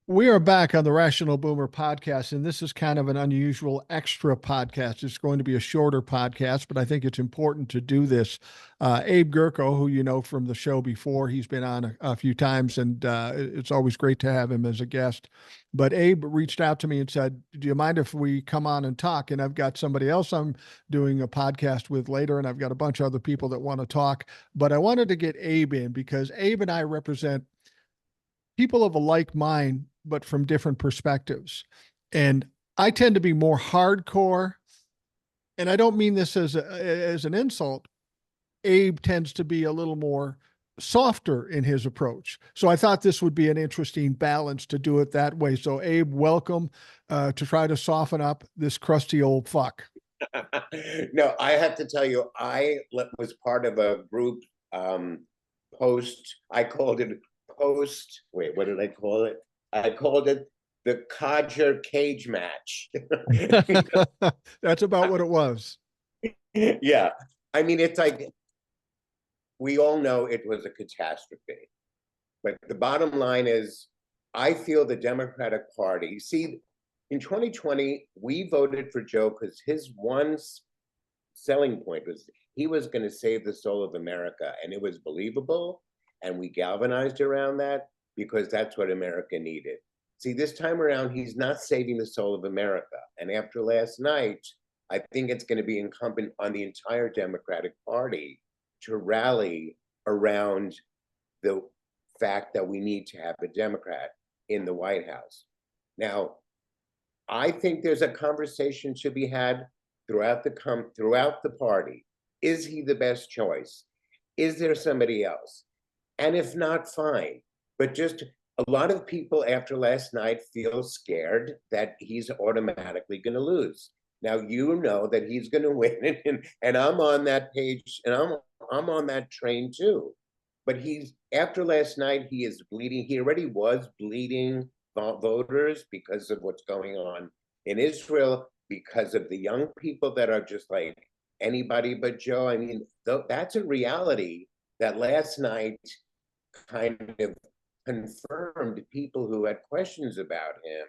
We are back on the Rational Boomer podcast, and this is kind of an unusual extra podcast. It's going to be a shorter podcast, but I think it's important to do this. Abe Gurko, who you know from the show before, he's been on a few times, and it's always great to have him as a guest. But Abe reached out to me and said, "Do you mind if we come on and talk?" And I've got somebody else I'm doing a podcast with later, and I've got a bunch of other people that want to talk. But I wanted to get Abe in because Abe and I represent people of a like mind, but from different perspectives. And I tend to be more hardcore, and I don't mean this as an insult. Abe tends to be a little more softer in his approach. So I thought this would be an interesting balance to do it that way. So Abe, welcome to try to soften up this crusty old fuck. No, I have to tell you, was part of a group I called it post, wait, what did I call it? I called it the Codger Cage Match. That's about what it was. Yeah. I mean, it's like, we all know it was a catastrophe. But the bottom line is, I feel the Democratic Party, see, in 2020, we voted for Joe because his one selling point was he was going to save the soul of America. And it was believable. And we galvanized around that because that's what America needed. See, this time around, he's not saving the soul of America. And after last night, I think it's going to be incumbent on the entire Democratic Party to rally around the fact that we need to have a Democrat in the White House. Now, I think there's a conversation to be had throughout the party. Is he the best choice? Is there somebody else? And if not, fine. But just a lot of people after last night feel scared that he's automatically going to lose. Now, you know that he's going to win, and I'm on that page, and I'm on that train too. But after last night, he is bleeding. He already was bleeding voters because of what's going on in Israel, because of the young people that are just like anybody but Joe. I mean, that's a reality that last night kind of confirmed people who had questions about him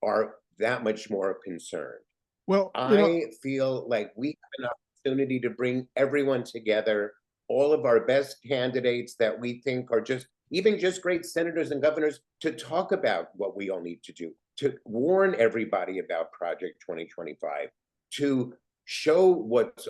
are that much more concerned. Well, I feel like we have an opportunity to bring everyone together, all of our best candidates that we think are even just great senators and governors, to talk about what we all need to do, to warn everybody about Project 2025, to show what's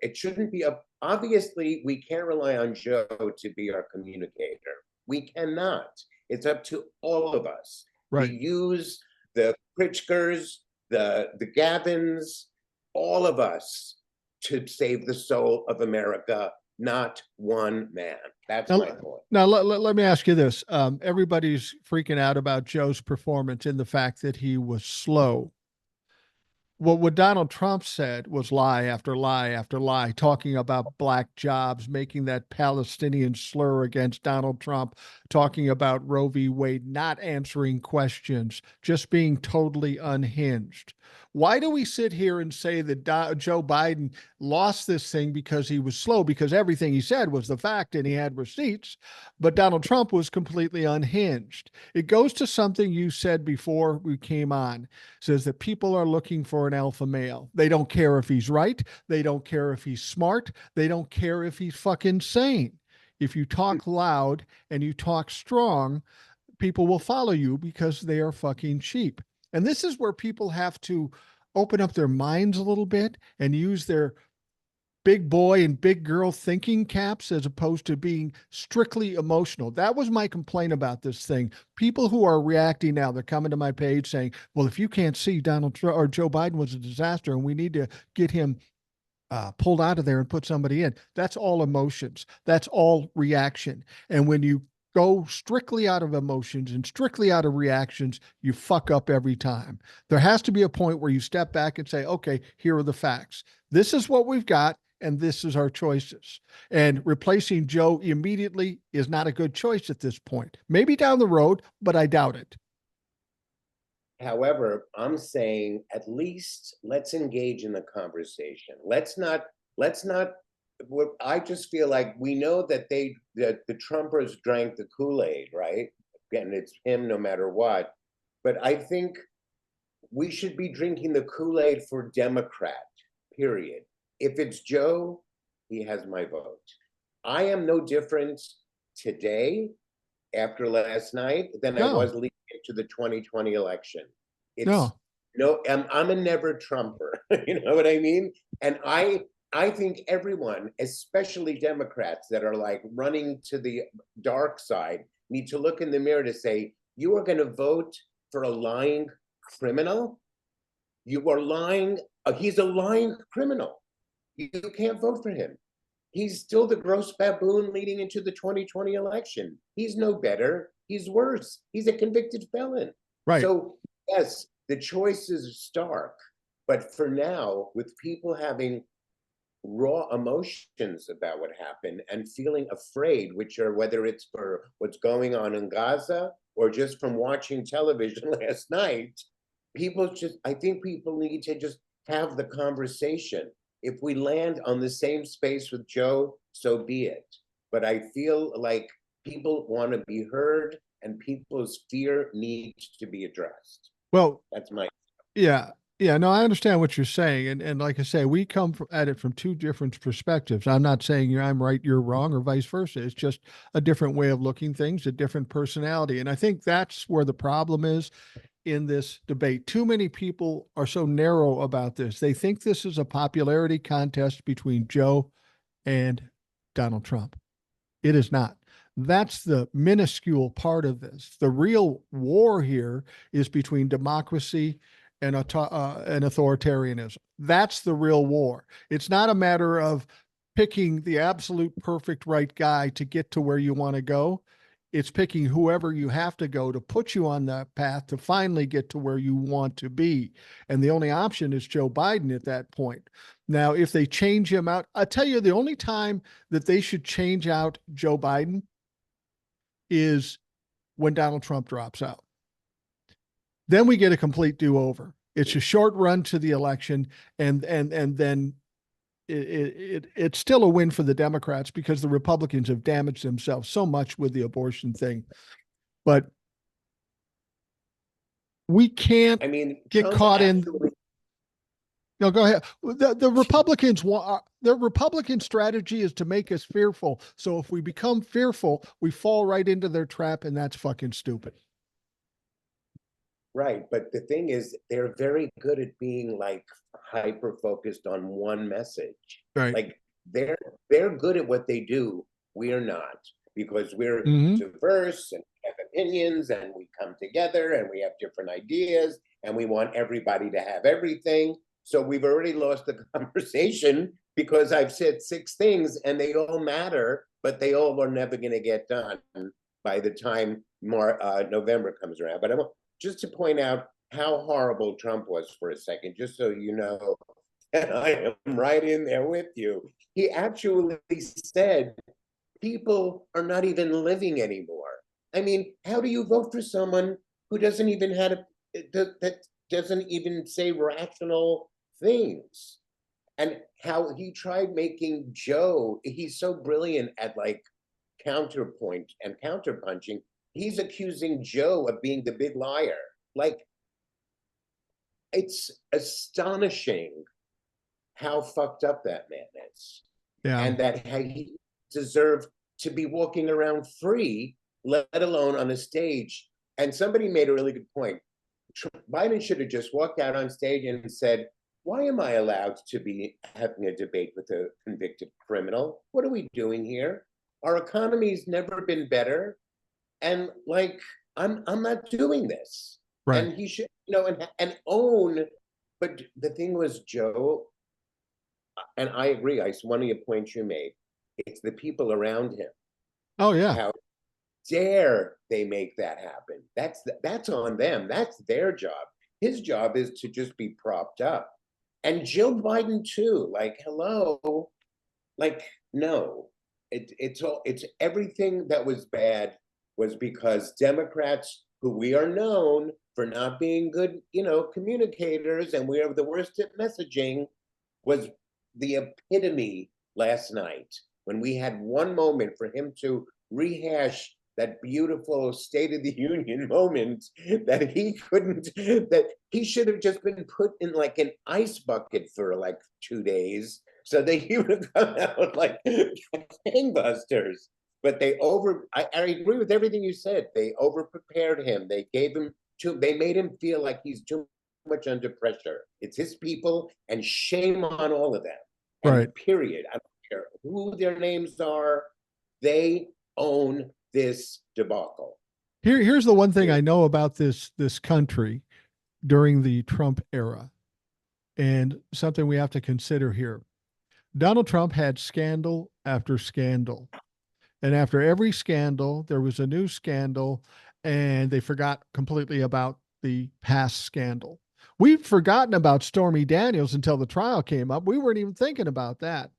it shouldn't be obviously we can't rely on Joe to be our communicator. We cannot. It's up to all of us. right. The Hughes, the Pritchkers, the Gavins, all of us, to save the soul of America, not one man. That's my point. Now let me ask you this. Everybody's freaking out about Joe's performance in the fact that he was slow. What Donald Trump said was lie after lie after lie, talking about black jobs, making that Palestinian slur against Donald Trump, talking about Roe v. Wade, not answering questions, just being totally unhinged. Why do we sit here and say that Joe Biden lost this thing because he was slow? Because everything he said was the fact and he had receipts, but Donald Trump was completely unhinged. It goes to something you said before we came on, says that people are looking for an alpha male. They don't care if he's right. They don't care if he's smart. They don't care if he's fucking sane. If you talk loud and you talk strong, people will follow you because they are fucking cheap. And this is where people have to open up their minds a little bit and use their big boy and big girl thinking caps as opposed to being strictly emotional. That was my complaint about this thing. People who are reacting now, they're coming to my page saying, well, if you can't see Donald Trump or Joe Biden was a disaster and we need to get him pulled out of there and put somebody in. That's all emotions. That's all reaction. And when you go strictly out of emotions and strictly out of reactions, you fuck up every time. There has to be a point where you step back and say, okay, here are the facts. This is what we've got, and this is our choices. And replacing Joe immediately is not a good choice at this point. Maybe down the road, but I doubt it. However, I'm saying at least let's engage in the conversation. Let's not, I just feel like we know that the Trumpers drank the Kool-Aid, right? and it's him no matter what. But I think we should be drinking the Kool-Aid for Democrat, period. If it's Joe, he has my vote. I am no different today after last night than I No, was leading into the 2020 election. It's no. no, I'm a never Trumper. You know what I mean? And I think everyone, especially Democrats that are like running to the dark side, need to look in the mirror to say, you are going to vote for a lying criminal? You are lying. He's a lying criminal. You can't vote for him. He's still the gross baboon leading into the 2020 election. He's no better. He's worse. He's a convicted felon. Right. So, yes, the choice is stark. But for now, with people having raw emotions about what happened and feeling afraid, which are whether it's for what's going on in Gaza or just from watching television last night, I think people need to just have the conversation. If we land on the same space with Joe, so be it. But I feel like people want to be heard and people's fear needs to be addressed. Well, That's my. yeah. Yeah, no, I understand what you're saying. And like I say, we come at it from two different perspectives. I'm not saying I'm right, you're wrong, or vice versa. It's just a different way of looking things, a different personality. And I think that's where the problem is in this debate. Too many people are so narrow about this. They think this is a popularity contest between Joe and Donald Trump. It is not. That's the minuscule part of this. The real war here is between democracy and authoritarianism. That's the real war. It's not a matter of picking the absolute perfect right guy to get to where you want to go. It's picking whoever you have to go to put you on that path to finally get to where you want to be. And the only option is Joe Biden at that point. Now, if they change him out, I tell you, the only time that they should change out Joe Biden is when Donald Trump drops out. Then we get a complete do-over. It's a short run to the election, and then it's still a win for the Democrats because the Republicans have damaged themselves so much with the abortion thing. But we can't I mean, get Trump caught in. actually. No, go ahead. The Republicans want their Republican strategy is to make us fearful. So if we become fearful, we fall right into their trap, and that's fucking stupid. Right, but the thing is, they're very good at being like hyper focused on one message. Right. Like they're good at what they do. We're not because we're Mm-hmm. diverse and have opinions and we come together and we have different ideas and we want everybody to have everything. So we've already lost the conversation because I've said six things and they all matter, but they all are never going to get done by the time November comes around. But I want just to point out how horrible Trump was for a second, just so you know, and I am right in there with you. He actually said people are not even living anymore. I mean, how do you vote for someone who doesn't even have that doesn't even say rational things? And how he tried making Joe, he's so brilliant at like counterpoint and counterpunching. He's accusing Joe of being the big liar. Like, it's astonishing how fucked up that man is. Yeah. And that he deserved to be walking around free, let alone on a stage. And somebody made a really good point. Biden should have just walked out on stage and said, why am I allowed to be having a debate with a convicted criminal? What are we doing here? Our economy's never been better. And like, I'm not doing this. Right. And he should, and own. But the thing was, Joe, and I agree. One of the points you made, it's the people around him. Oh yeah. How dare they make that happen? That's on them. That's their job. His job is to just be propped up. And Jill Biden too. Like, hello, like no. It's everything that was bad was because Democrats, who we are known for not being good, communicators, and we are the worst at messaging, was the epitome last night when we had one moment for him to rehash that beautiful State of the Union moment that he couldn't, that he should have just been put in like an ice bucket for like 2 days so that he would have come out like gangbusters. But I agree with everything you said. They over prepared him. They gave him they made him feel like he's too much under pressure. It's his people, and shame on all of them. Right. And period. I don't care who their names are. They own this debacle. Here's the one thing I Period. know about this country during the Trump era, and something we have to consider here. Donald Trump had scandal after scandal. And after every scandal, there was a new scandal, and they forgot completely about the past scandal. We've forgotten about Stormy Daniels until the trial came up. We weren't even thinking about that.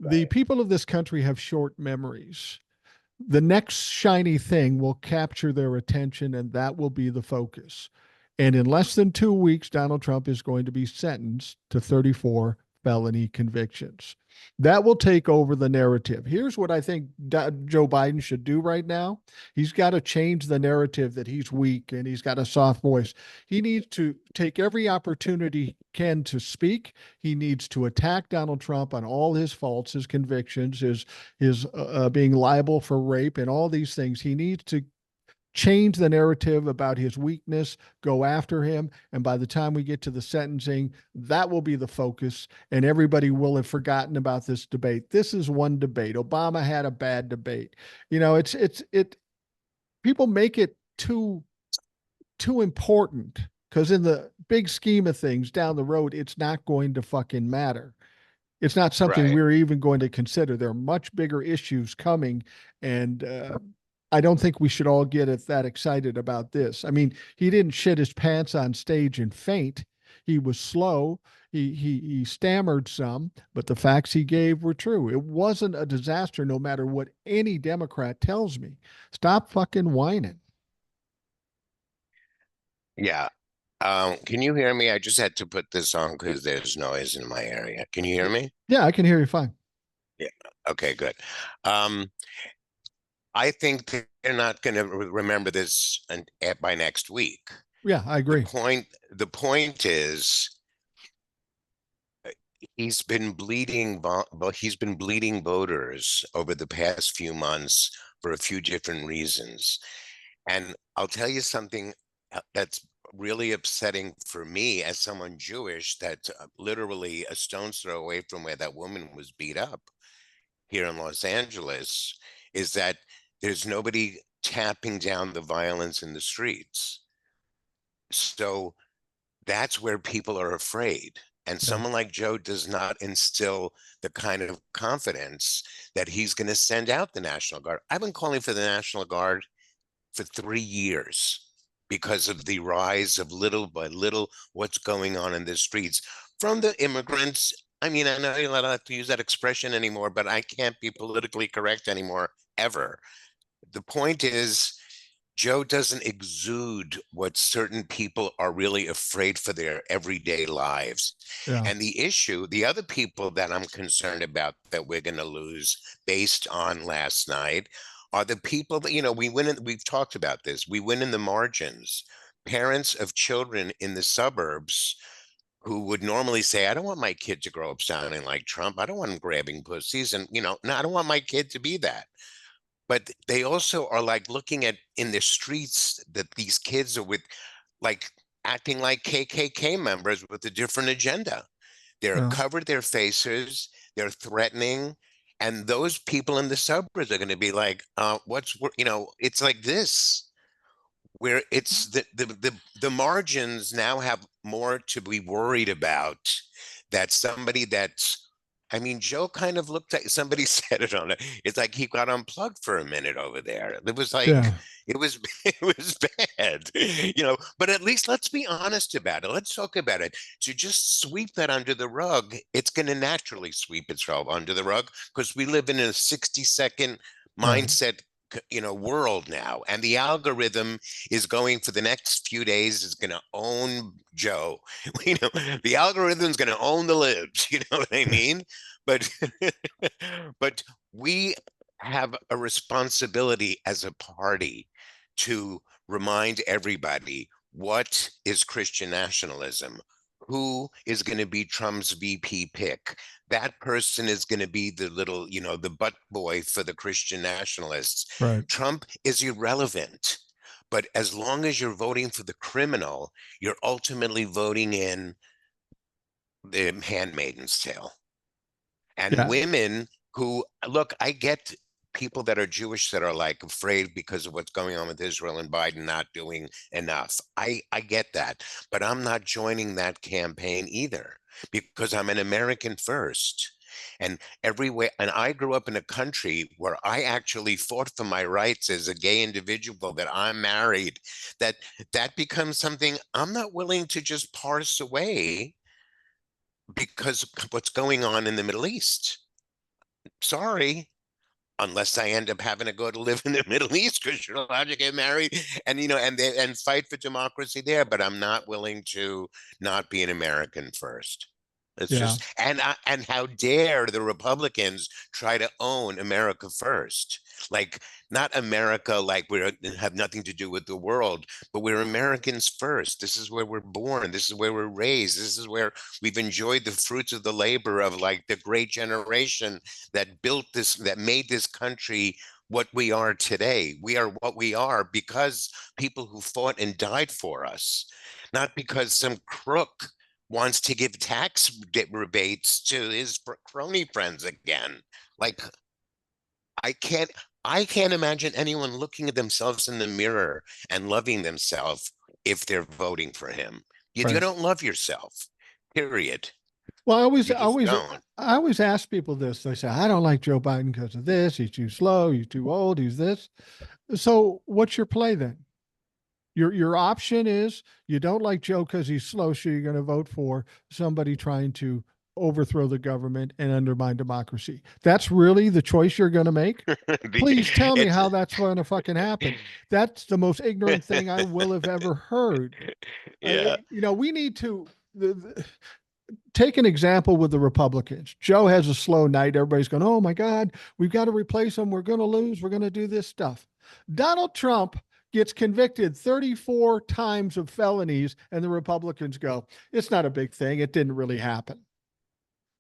The Right. people of this country have short memories. The next shiny thing will capture their attention, and that will be the focus. And in less than 2 weeks, Donald Trump is going to be sentenced to 34 felony convictions. That will take over the narrative. Here's what I think Joe Biden should do right now. He's got to change the narrative that he's weak and he's got a soft voice. He needs to take every opportunity he can to speak. He needs to attack Donald Trump on all his faults, his convictions, his being liable for rape, and all these things. He needs to change the narrative about his weakness, go after him. And by the time we get to the sentencing, that will be the focus. And everybody will have forgotten about this debate. This is one debate. Obama had a bad debate. It, people make it too important because in the big scheme of things down the road, it's not going to fucking matter. It's not something Right. we're even going to consider. There are much bigger issues coming, and I don't think we should all get that excited about this. I mean, he didn't shit his pants on stage and faint. He was slow. He stammered some, but the facts he gave were true. It wasn't a disaster, no matter what any Democrat tells me. Stop fucking whining. Yeah. Can you hear me? I just had to put this on because there's noise in my area. Can you hear me? Yeah, I can hear you fine. Yeah. Okay, good. Um, I think they're not going to remember this by next week. Yeah, I The agree. point, the point is he's been bleeding voters over the past few months for a few different reasons. And I'll tell you something that's really upsetting for me as someone Jewish, that's literally a stone's throw away from where that woman was beat up here in Los Angeles, is that there's nobody tamping down the violence in the streets. So that's where people are afraid. And Yeah. someone like Joe does not instill the kind of confidence that he's going to send out the National Guard. I've been calling for the National Guard for 3 years because of the rise of little by little what's going on in the streets from the immigrants. I mean, I know you're not allowed to use that expression anymore, but I can't be politically correct anymore, ever. The point is, Joe doesn't exude what certain people are really afraid for their everyday lives. Yeah. And the other people that I'm concerned about that we're going to lose based on last night are the people that, we've talked about this. We win in the margins. Parents of children in the suburbs who would normally say, I don't want my kid to grow up sounding like Trump. I don't want him grabbing pussies. And, no, I don't want my kid to be that. But they also are like looking at in the streets that these kids are with, like acting like KKK members with a different agenda. They're Yeah. covered their faces, they're threatening, and those people in the suburbs are going to be like, it's like this, where it's the margins now have more to be worried about. That somebody that's I mean, Joe kind of looked like somebody said it on it. It's like he got unplugged for a minute over there. It was like Yeah. it was it was bad, but at least let's be honest about it. Let's talk about it. To just sweep that under the rug, it's going to naturally sweep itself under the rug because we live in a 60-second Right. mindset world now, and the algorithm is going for the next few days is going to own Joe. The algorithm's going to own the libs. You know what I mean? But but we have a responsibility as a party to remind everybody what is Christian nationalism, who is going to be Trump's VP pick. That person is going to be the little, the butt boy for the Christian nationalists. Right. Trump is irrelevant. But as long as you're voting for the criminal, you're ultimately voting in the handmaiden's tale. And Yeah. women who, look, I get people that are Jewish that are like afraid because of what's going on with Israel and Biden not doing enough. I get that, but I'm not joining that campaign either, because I'm an American first. And everywhere, and I grew up in a country where I actually fought for my rights as a gay individual, that I'm married, that becomes something I'm not willing to just parse away because of what's going on in the Middle East. Sorry, unless I end up having to go to live in the Middle East, because you're allowed to get married and and fight for democracy there. But I'm not willing to not be an American first. It's Yeah. just, and how dare the Republicans try to own America first? Like, not America like we have nothing to do with the world, but we're Americans first. This is where we're born. This is where we're raised. This is where we've enjoyed the fruits of the labor of like the great generation that built this, that made this country what we are today. We are what we are because people who fought and died for us, not because some crook wants to give tax rebates to his crony friends again. Like, I can't I can't imagine anyone looking at themselves in the mirror and loving themselves if they're voting for him. You Right. don't love yourself, period. Well, You just don't. I always ask people this. They say, I don't like Joe Biden because of this. He's too slow. He's too old. He's this. So what's your play then? Your option is you don't like Joe because he's slow, so you're going to vote for somebody trying to overthrow the government and undermine democracy. That's really the choice you're going to make? Please tell me It's how that's going to fucking happen. That's the most ignorant thing I will have ever heard. yeah. We need to take an example with the Republicans. Joe has a slow night. Everybody's going, oh my God, we've got to replace him. We're going to lose. We're going to do this stuff. Donald Trump gets convicted 34 times of felonies, and the Republicans go, it's not a big thing. It didn't really happen.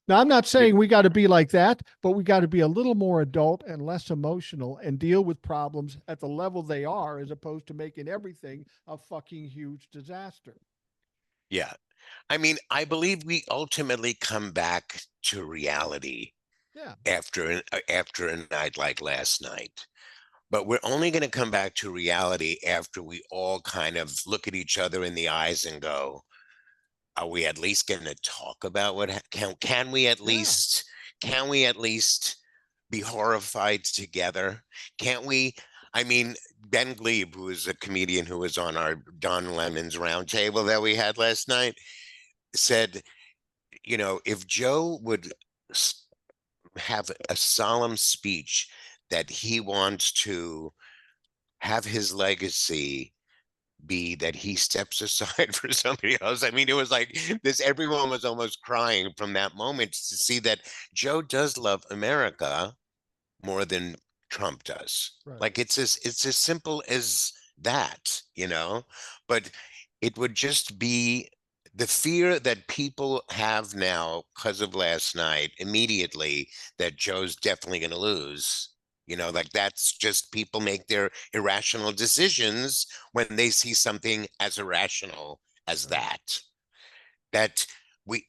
Now, I'm not saying we got to be like that, but we got to be a little more adult and less emotional and deal with problems at the level they are, as opposed to making everything a fucking huge disaster. Yeah. I mean, I believe we ultimately come back to reality Yeah. after a night like last night. But we're only going to come back to reality after we all kind of look at each other in the eyes and go, are we at least going to talk about what can we at Yeah. least be horrified together? Can't we? I mean, Ben Glebe, who is a comedian who was on our Don Lemon's roundtable that we had last night, said, if Joe would have a solemn speech that he wants to have his legacy be that he steps aside for somebody else. I mean, it was like this, everyone was almost crying from that moment to see that Joe does love America more than Trump does. Right. Like, it's as simple as that, but it would just be the fear that people have now because of last night immediately, that Joe's definitely going to lose. Like, that's just, people make their irrational decisions when they see something as irrational as Right. that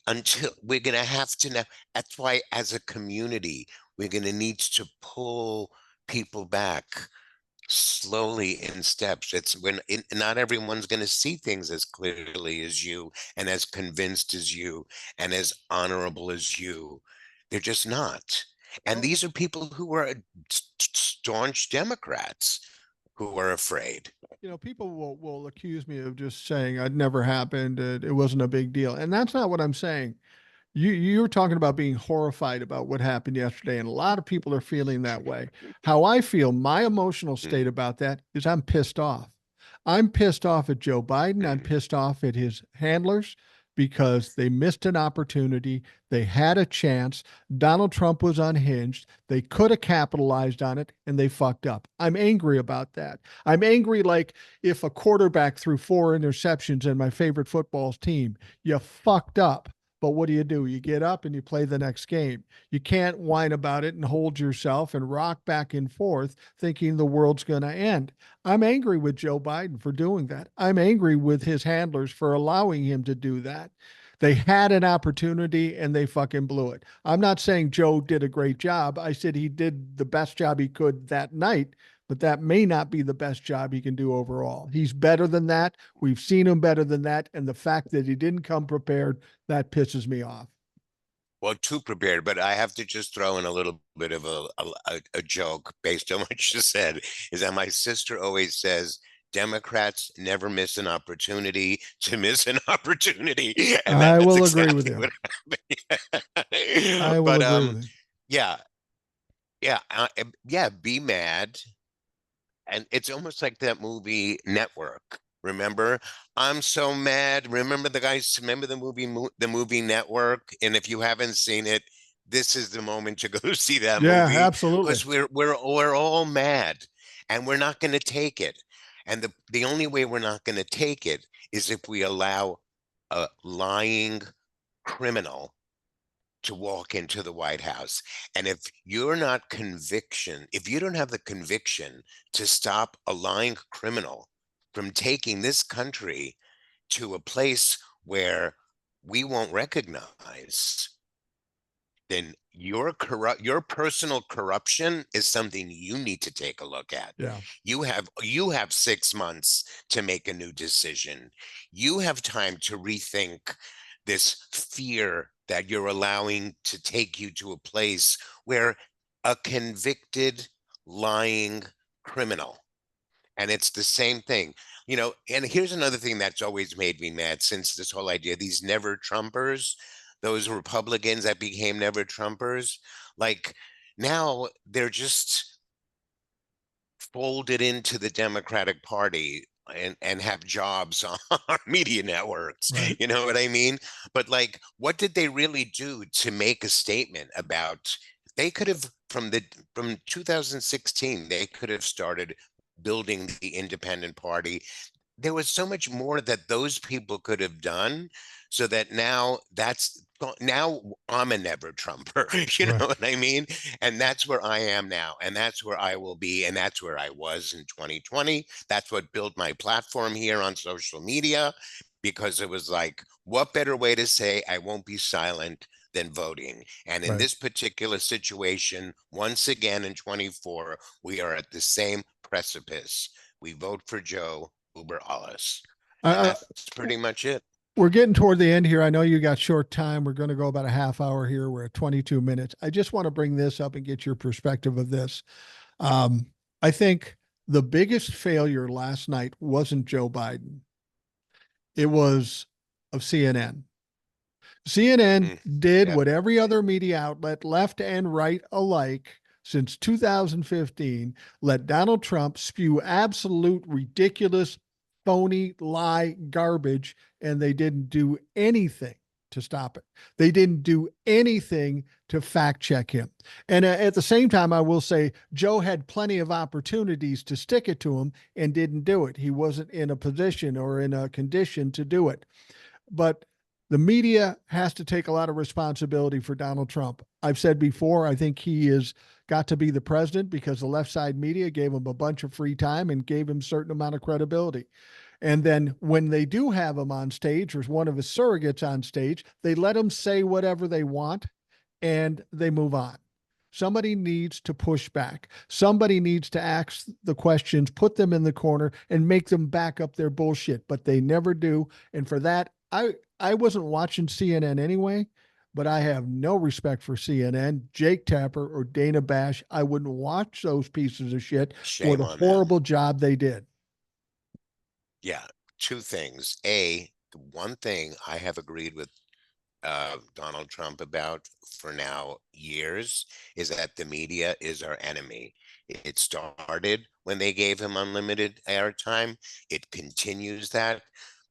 until we're going to have to now. That's why, as a community, we're going to need to pull people back slowly in steps. It's not everyone's going to see things as clearly as you, and as convinced as you, and as honorable as you. They're just not. And Well, these are people who are staunch Democrats who are afraid. people will accuse me of just saying it never happened. It wasn't a big deal. And that's not what I'm saying. You're talking about being horrified about what happened yesterday, and a lot of people are feeling that way. How I feel, my emotional state Mm, about that is I'm pissed off. I'm pissed off at Joe Biden. I'm mm, pissed off at his handlers. because they missed an opportunity. They had a chance. Donald Trump was unhinged. They could have capitalized on it and they fucked up. I'm angry about that. I'm angry like if a quarterback threw 4 interceptions in my favorite football team, you fucked up. But what do? You get up and you play the next game. You can't whine about it and hold yourself and rock back and forth thinking the world's going to end. I'm angry with Joe Biden for doing that. I'm angry with his handlers for allowing him to do that. They had an opportunity and they fucking blew it. I'm not saying Joe did a great job. I said he did the best job he could that night, but that may not be the best job he can do overall. He's better than that. We've seen him better than that. And the fact that he didn't come prepared, that pisses me off. Well, too prepared, but I have to just throw in a little bit of a joke based on what you said, is that my sister always says, Democrats never miss an opportunity to miss an opportunity. And I that's will agree with exactly you. what happened. I will But agree with you. yeah, yeah, be mad. And it's almost like that movie Network. Remember? I'm so mad. Remember the guys, remember the movie Network? And if you haven't seen it, this is the moment to go see that Yeah, movie absolutely. because we're all mad and we're not going to take it. And the only way we're not going to take it is if we allow a lying criminal to walk into the White House. And if you're not if you don't have the conviction to stop a lying criminal from taking this country to a place where we won't recognize, then your personal corruption is something you need to take a look at. Yeah. You have 6 months to make a new decision. You have time to rethink this fear that you're allowing to take you to a place where a convicted lying criminal, and it's the same thing, and here's another thing that's always made me mad since this whole idea, these never Trumpers, those Republicans that became never Trumpers, like now they're just folded into the Democratic Party and have jobs on our media networks. Right. You know what I mean? But like, what did they really do to make a statement about? They could have from 2016, they could have started building the independent party. There was so much more that those people could have done so that now I'm a never Trumper, you Right. know what I mean? And that's where I am now. And that's where I will be. And that's where I was in 2020. That's what built my platform here on social media, because it was like, what better way to say I won't be silent than voting? And in Right. this particular situation, once again in 24, we are at the same precipice. We vote for Joe Uber alles. And Uh, that's pretty much it. we're getting toward the end here. I know you got short time. We're going to go about a half hour here. We're at 22 minutes. I just want to bring this up and get your perspective of this. Um, I think the biggest failure last night wasn't Joe Biden. It was of CNN. CNN Mm, did yep. what every other media outlet, left and right alike, since 2015, let Donald Trump spew absolute ridiculous, phony, lie garbage, and they didn't do anything to stop it. They didn't do anything to fact check him. And at the same time, I will say Joe had plenty of opportunities to stick it to him and didn't do it. He wasn't in a position or in a condition to do it. But the media has to take a lot of responsibility for Donald Trump. I've said before, I think he has got to be the president because the left side media gave him a bunch of free time and gave him a certain amount of credibility. And then when they do have him on stage or one of his surrogates on stage, they let him say whatever they want and they move on. Somebody needs to push back. Somebody needs to ask the questions, put them in the corner, and make them back up their bullshit. But they never do. And for that, I wasn't watching CNN anyway, but I have no respect for CNN, Jake Tapper, or Dana Bash. I wouldn't watch those pieces of shit for Shame the on them. horrible job they did. Yeah. Two things. The one thing I have agreed with Donald Trump about for now years is that the media is our enemy. It started when they gave him unlimited airtime. It continues that.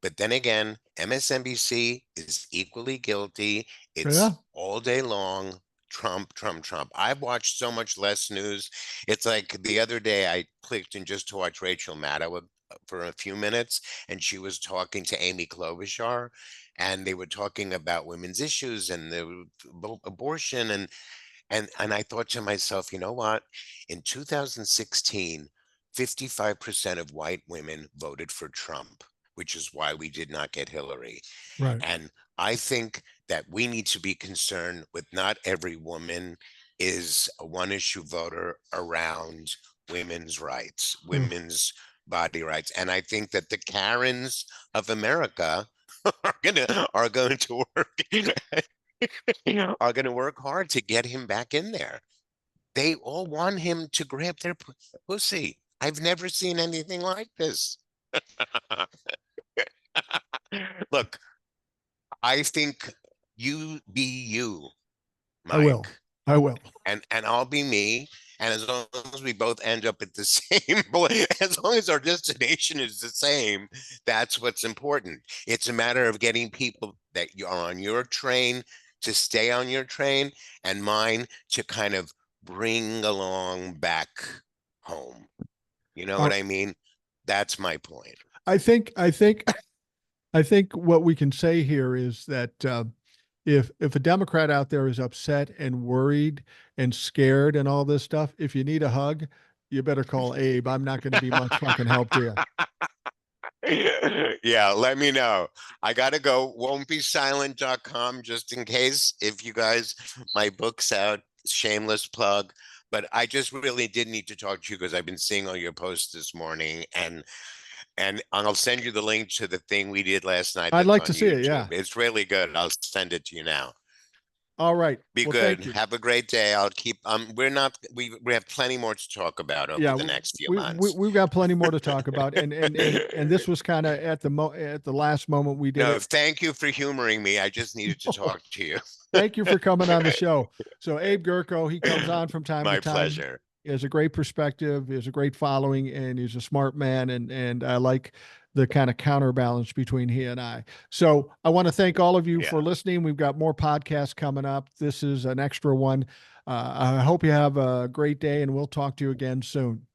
But then again, MSNBC is equally guilty. Yeah. It's all day long. Trump, Trump, Trump. I've watched so much less news. It's like the other day I clicked in just to watch Rachel Maddow for a few minutes, and she was talking to Amy Klobuchar, and they were talking about women's issues and the abortion, and I thought to myself, you know what? In 2016, 55% of white women voted for Trump, which is why we did not get Hillary. Right. And I think that we need to be concerned with not every woman is a one issue voter around women's rights, women's body rights. And I think that the Karens of America are going to work are going to work hard to get him back in there. They all want him to grab their pussy. I've never seen anything like this. Look, I think you be you, I will. Mike, I will. and I'll be me. And as long as we both end up at the same point, as long as our destination is the same, that's what's important. It's a matter of getting people that are on your train to stay on your train, and mine to kind of bring along back home. You know what I mean? That's my point. I think what we can say here is that if a Democrat out there is upset and worried and scared and all this stuff, if you need a hug, you better call Abe. I'm not going to be much fucking help to you. Yeah, let me know. I gotta go. Won'tbesilent.com just in case. If you guys, my book's out, shameless plug. But I just really did need to talk to you because I've been seeing all your posts this morning, and I'll send you the link to the thing we did last night. I'd That's like on to see it. Yeah. YouTube. It's really good. I'll send it to you now. All right. Be Well, good. thank you. Have a great day. I'll keep we have plenty more to talk about over Yeah, the next few we months. we've got plenty more to talk about, and this was kind of at the last moment we did No, it. thank you for humoring me. I just needed to talk to you. Thank you for coming on the show. So Abe Gurko, he comes on from time to My time. pleasure. He has a great perspective. He has a great following, and he's a smart man. And I like the kind of counterbalance between he and I. So I want to thank all of you for listening. We've got more podcasts coming up. This is an extra one. I hope you have a great day, and we'll talk to you again soon.